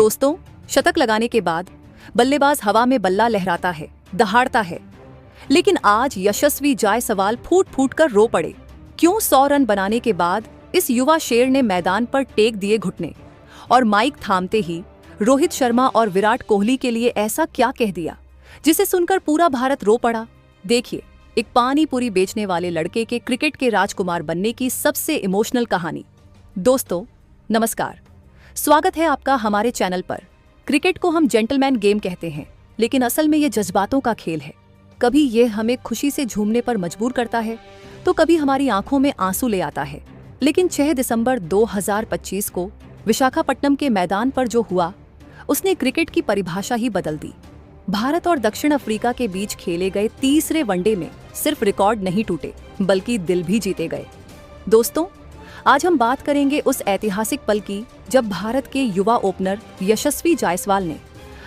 दोस्तों, शतक लगाने के बाद बल्लेबाज हवा में बल्ला लहराता है, दहाड़ता है। लेकिन आज यशस्वी जायसवाल फूट फूट कर रो पड़े। क्यों? 100 रन बनाने के बाद इस युवा शेर ने मैदान पर टेक दिए घुटने और माइक थामते ही रोहित शर्मा और विराट कोहली के लिए ऐसा क्या कह दिया जिसे सुनकर पूरा भारत रो पड़ा। देखिए, एक पानी पूरी बेचने वाले लड़के के क्रिकेट के राजकुमार बनने की सबसे इमोशनल कहानी। दोस्तों नमस्कार, स्वागत है आपका हमारे चैनल पर। क्रिकेट को हम जेंटलमैन गेम कहते हैं, लेकिन असल में ये जज्बातों का खेल है। कभी ये हमें खुशी से झूमने पर मजबूर करता है, तो कभी हमारी आंखों में आंसू ले आता है। लेकिन 6 दिसंबर 2025 को विशाखापट्टनम के मैदान पर जो हुआ, उसने क्रिकेट की परिभाषा ही बदल दी। भारत और दक्षिण अफ्रीका के बीच खेले गए तीसरे वनडे में सिर्फ रिकॉर्ड नहीं टूटे, बल्कि दिल भी जीते गए। दोस्तों, आज हम बात करेंगे उस ऐतिहासिक पल की जब भारत के युवा ओपनर यशस्वी जायसवाल ने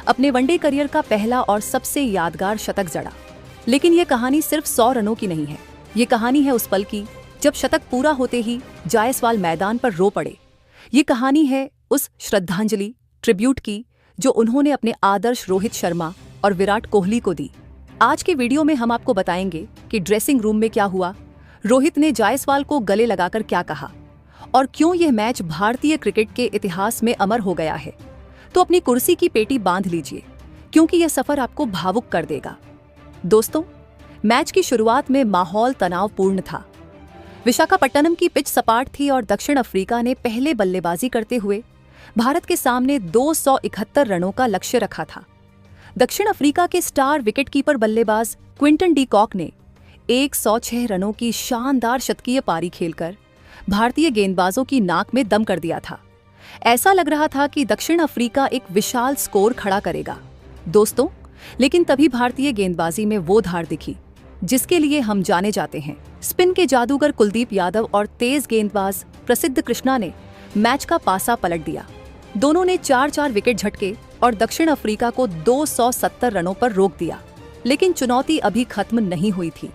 अपने वनडे करियर का पहला और सबसे यादगार शतक जड़ा। लेकिन ये कहानी सिर्फ 100 रनों की नहीं है। ये कहानी है उस पल की जब शतक पूरा होते ही जायसवाल मैदान पर रो पड़े। ये कहानी है उस श्रद्धांजलि, ट्रिब्यूट की, जो उन्होंने अपने आदर्श रोहित शर्मा और विराट कोहली को दी। आज के वीडियो में हम आपको बताएंगे कि ड्रेसिंग रूम में क्या हुआ, रोहित ने जायसवाल को गले लगाकर क्या कहा, और क्यों यह मैच भारतीय क्रिकेट के इतिहास में अमर हो गया है। तो अपनी कुर्सी की पेटी बांध लीजिए, क्योंकि यह सफर आपको भावुक कर देगा। दोस्तों, मैच की शुरुआत में माहौल तनावपूर्ण था। विशाखापट्टनम की पिच सपाट थी और दक्षिण अफ्रीका ने पहले बल्लेबाजी करते हुए भारत के सामने 271 रनों का लक्ष्य रखा था। दक्षिण अफ्रीका के स्टार विकेटकीपर बल्लेबाज क्विंटन डी कॉक ने 106 रनों की शानदार शतकीय पारी खेलकर भारतीय गेंदबाजों की नाक में दम कर दिया था। ऐसा लग रहा था कि दक्षिण अफ्रीका एक विशाल स्कोर खड़ा करेगा। दोस्तों, लेकिन तभी भारतीय गेंदबाजी में वो धार दिखी जिसके लिए हम जाने जाते हैं। स्पिन के जादूगर कुलदीप यादव और तेज गेंदबाज प्रसिद्ध कृष्णा ने मैच का पासा पलट दिया। दोनों ने 4-4 विकेट झटके और दक्षिण अफ्रीका को 270 रनों पर रोक दिया। लेकिन चुनौती अभी खत्म नहीं हुई थी।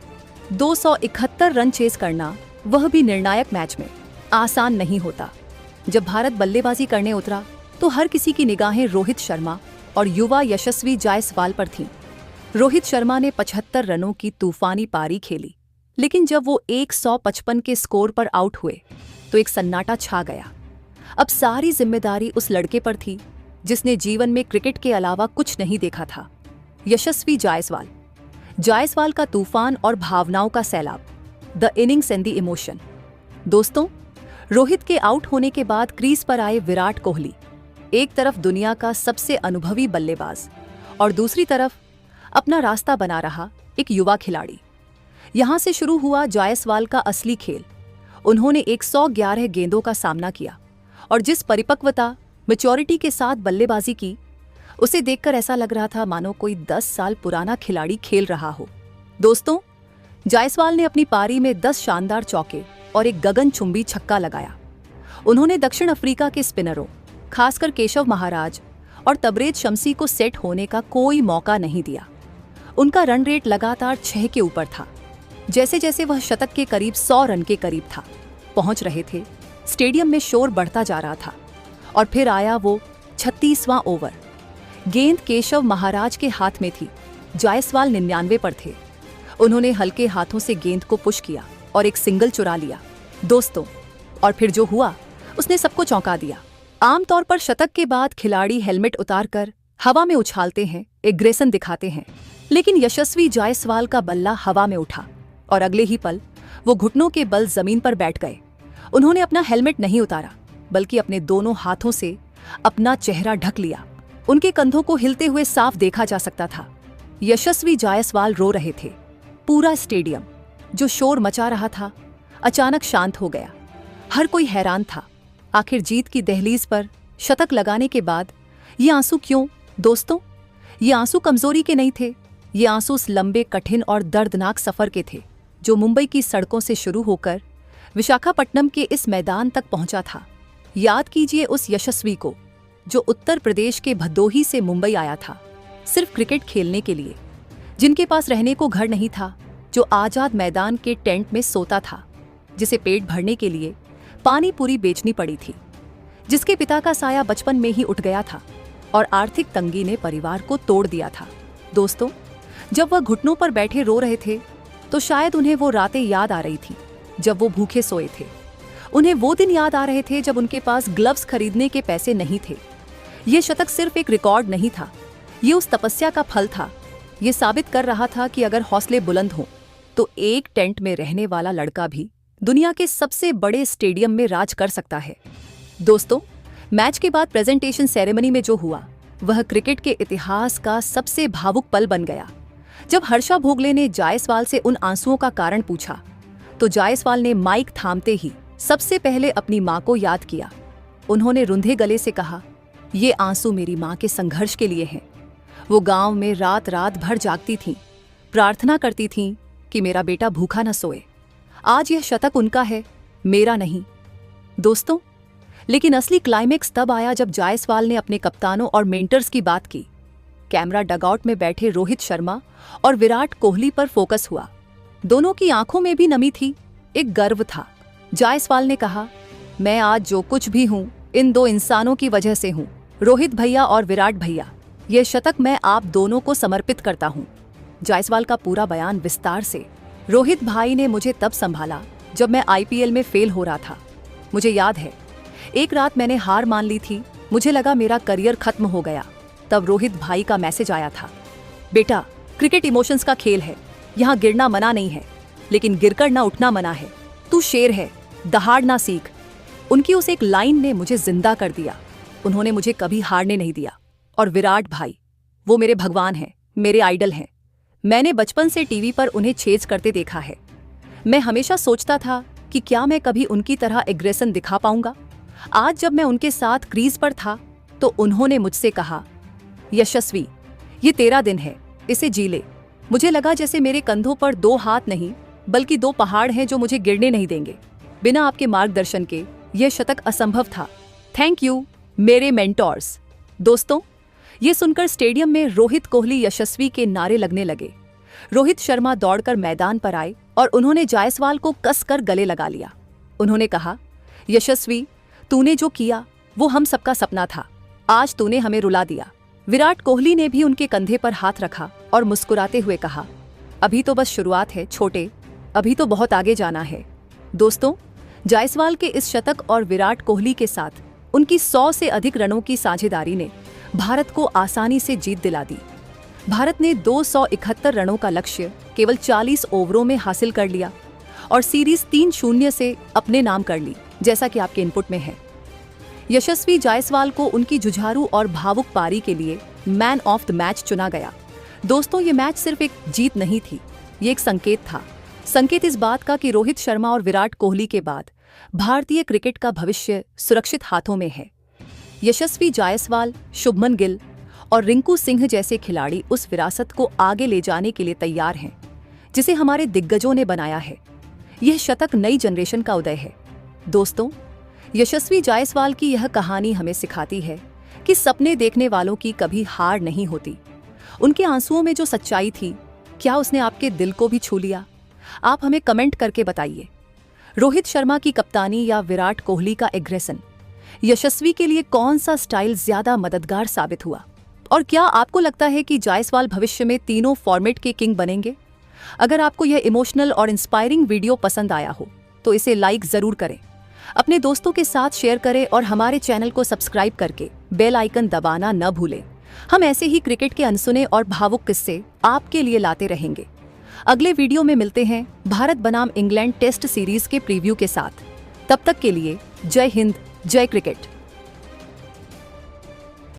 271 रन चेस करना, वह भी निर्णायक मैच में, आसान नहीं होता। जब भारत बल्लेबाजी करने उतरा तो हर किसी की निगाहें रोहित शर्मा और युवा यशस्वी जायसवाल पर थीं। रोहित शर्मा ने 75 रनों की तूफानी पारी खेली, लेकिन जब वो 155 के स्कोर पर आउट हुए तो एक सन्नाटा छा गया। अब सारी जिम्मेदारी उस लड़के पर थी जिसने जीवन में क्रिकेट के अलावा कुछ नहीं देखा था, यशस्वी जायसवाल। जायसवाल का तूफान और भावनाओं का सैलाब, the innings and the emotion. दोस्तों, रोहित के आउट होने के बाद क्रीज पर आए विराट कोहली। एक तरफ दुनिया का सबसे अनुभवी बल्लेबाज और दूसरी तरफ अपना रास्ता बना रहा एक युवा खिलाड़ी। यहां से शुरू हुआ जायसवाल का असली खेल। उन्होंने 111 गेंदों का सामना किया और जिस परिपक्वता, मैच्योरिटी के साथ बल्लेबाजी की, उसे देखकर ऐसा लग रहा था मानो कोई 10 साल पुराना खिलाड़ी खेल रहा हो। दोस्तों, जायसवाल ने अपनी पारी में 10 शानदार चौके और एक गगनचुंबी छक्का लगाया। उन्होंने दक्षिण अफ्रीका के स्पिनरों, खासकर केशव महाराज और तबरेज शम्सी को सेट होने का कोई मौका नहीं दिया। उनका रन रेट लगातार 6 के ऊपर था। जैसे जैसे वह शतक के करीब 100 रन के करीब था पहुंच रहे थे, स्टेडियम में शोर बढ़ता जा रहा था। और फिर आया वो 36वां ओवर। गेंद केशव महाराज के हाथ में थी, जायसवाल 99 पर थे। उन्होंने हल्के हाथों से गेंद को पुश किया और एक सिंगल चुरा लिया। दोस्तों, और फिर जो हुआ उसने सबको चौंका दिया। आमतौर पर शतक के बाद खिलाड़ी हेलमेट उतारकर हवा में उछालते हैं, एग्रेशन दिखाते हैं, लेकिन यशस्वी जायसवाल का बल्ला हवा में उठा और अगले ही पल वो घुटनों के बल जमीन पर बैठ गए। उन्होंने अपना हेलमेट नहीं उतारा, बल्कि अपने दोनों हाथों से अपना चेहरा ढक लिया। उनके कंधों को हिलते हुए साफ देखा जा सकता था। यशस्वी जायसवाल रो रहे थे। पूरा स्टेडियम, जो शोर मचा रहा था, अचानक शांत हो गया। हर कोई हैरान था। आखिर जीत की दहलीज पर शतक लगाने के बाद ये आंसू क्यों? दोस्तों, ये आंसू कमजोरी के नहीं थे। ये आंसू उस लंबे, कठिन और दर्दनाक सफर के थे जो मुंबई की सड़कों से शुरू होकर विशाखापट्टनम के इस मैदान तक पहुंचा था। याद कीजिए उस यशस्वी को जो उत्तर प्रदेश के भदोही से मुंबई आया था सिर्फ क्रिकेट खेलने के लिए, जिनके पास रहने को घर नहीं था, जो आजाद मैदान के टेंट में सोता था, जिसे पेट भरने के लिए पानी पूरी बेचनी पड़ी थी, जिसके पिता का साया बचपन में ही उठ गया था और आर्थिक तंगी ने परिवार को तोड़ दिया था। दोस्तों, जब वह घुटनों पर बैठे रो रहे थे तो शायद उन्हें वो रातें याद आ रही थी जब वो भूखे सोए थे। उन्हें वो दिन याद आ रहे थे जब उनके पास ग्लव्स खरीदने के पैसे नहीं थे। ये शतक सिर्फ एक रिकॉर्ड नहीं था, ये उस तपस्या का फल था। ये साबित कर रहा था कि अगर हौसले बुलंद हों तो एक टेंट में रहने वाला लड़का भी दुनिया के सबसे बड़े स्टेडियम में राज कर सकता है। दोस्तों, मैच के बाद प्रेजेंटेशन सेरेमनी में जो हुआ वह क्रिकेट के इतिहास का सबसे भावुक पल बन गया। जब हर्षा भोगले ने जायसवाल से उन आंसुओं का कारण पूछा तो जायसवाल ने माइक थामते ही सबसे पहले अपनी मां को याद किया। उन्होंने रुंधे गले से कहा, ये आंसू मेरी मां के संघर्ष के लिए हैं। वो गांव में रात रात भर जागती थीं, प्रार्थना करती थीं कि मेरा बेटा भूखा न सोए। आज यह शतक उनका है, मेरा नहीं। दोस्तों, लेकिन असली क्लाइमेक्स तब आया जब जायसवाल ने अपने कप्तानों और मेंटर्स की बात की। कैमरा डगआउट में बैठे रोहित शर्मा और विराट कोहली पर फोकस हुआ। दोनों की आंखों में भी नमी थी, एक गर्व था। जायसवाल ने कहा, मैं आज जो कुछ भी हूं इन दो इंसानों की वजह से हूं, रोहित भैया और विराट भैया। यह शतक मैं आप दोनों को समर्पित करता हूं। जायसवाल का पूरा बयान विस्तार से। रोहित भाई ने मुझे तब संभाला जब मैं आईपीएल में फेल हो रहा था। मुझे याद है, एक रात मैंने हार मान ली थी, मुझे लगा मेरा करियर खत्म हो गया। तब रोहित भाई का मैसेज आया था, बेटा, क्रिकेट इमोशंस का खेल है, यहाँ गिरना मना नहीं है, लेकिन गिरकर ना उठना मना है। तू शेर है, दहाड़ना सीख। उनकी उस एक लाइन ने मुझे जिंदा कर दिया। उन्होंने मुझे कभी हारने नहीं दिया। और विराट भाई, वो मेरे भगवान हैं, मेरे आइडल हैं। मैंने बचपन से टीवी पर उन्हें चेज करते देखा है। मैं हमेशा सोचता था कि क्या मैं कभी उनकी तरह एग्रेशन दिखा पाऊंगा। आज जब मैं उनके साथ क्रीज पर था तो उन्होंने मुझसे कहा, यशस्वी, ये तेरा दिन है, इसे जी ले। मुझे लगा जैसे मेरे कंधों पर दो हाथ नहीं बल्कि दो पहाड़ हैं जो मुझे गिरने नहीं देंगे। बिना आपके मार्गदर्शन के यह शतक असंभव था। थैंक यू मेरे मेंटोर्स। दोस्तों, ये सुनकर स्टेडियम में रोहित, कोहली, यशस्वी के नारे लगने लगे। रोहित शर्मा दौड़कर मैदान पर आए और उन्होंने जायसवाल को कसकर गले लगा लिया। उन्होंने कहा, यशस्वी, तूने जो किया वो हम सबका सपना था। आज तूने हमें रुला दिया। विराट कोहली ने भी उनके कंधे पर हाथ रखा और मुस्कुराते हुए कहा, अभी तो बस शुरुआत है छोटे, अभी तो बहुत आगे जाना है। दोस्तों, जायसवाल के इस शतक और विराट कोहली के साथ उनकी 100 से अधिक रनों की साझेदारी ने भारत को आसानी से जीत दिला दी। भारत ने 271 रनों का लक्ष्य केवल 40 ओवरों में हासिल कर लिया और सीरीज 3-0 से अपने नाम कर ली, जैसा कि आपके इनपुट में है। यशस्वी जायसवाल को उनकी जुझारू और भावुक पारी के लिए मैन ऑफ द मैच चुना गया। दोस्तों, ये मैच सिर्फ एक जीत नहीं थी, ये एक संकेत था। संकेत इस बात का कि रोहित शर्मा और विराट कोहली के बाद भारतीय क्रिकेट का भविष्य सुरक्षित हाथों में है। यशस्वी जायसवाल, शुभमन गिल और रिंकू सिंह जैसे खिलाड़ी उस विरासत को आगे ले जाने के लिए तैयार हैं जिसे हमारे दिग्गजों ने बनाया है। यह शतक नई जनरेशन का उदय है। दोस्तों, यशस्वी जायसवाल की यह कहानी हमें सिखाती है कि सपने देखने वालों की कभी हार नहीं होती। उनके आंसुओं में जो सच्चाई थी, क्या उसने आपके दिल को भी छू लिया? आप हमें कमेंट करके बताइए। रोहित शर्मा की कप्तानी या विराट कोहली का एग्रेशन, यशस्वी के लिए कौन सा स्टाइल ज्यादा मददगार साबित हुआ? और क्या आपको लगता है कि जायसवाल भविष्य में तीनों फॉर्मेट के किंग बनेंगे? अगर आपको यह इमोशनल और इंस्पायरिंग वीडियो पसंद आया हो तो इसे लाइक जरूर करें, अपने दोस्तों के साथ शेयर करें और हमारे चैनल को सब्सक्राइब करके बेल आइकन दबाना न भूलें। हम ऐसे ही क्रिकेट के अनसुने और भावुक किस्से आपके लिए लाते रहेंगे। अगले वीडियो में मिलते हैं भारत बनाम इंग्लैंड टेस्ट सीरीज के प्रीव्यू के साथ। तब तक के लिए जय हिंद, जय क्रिकेट।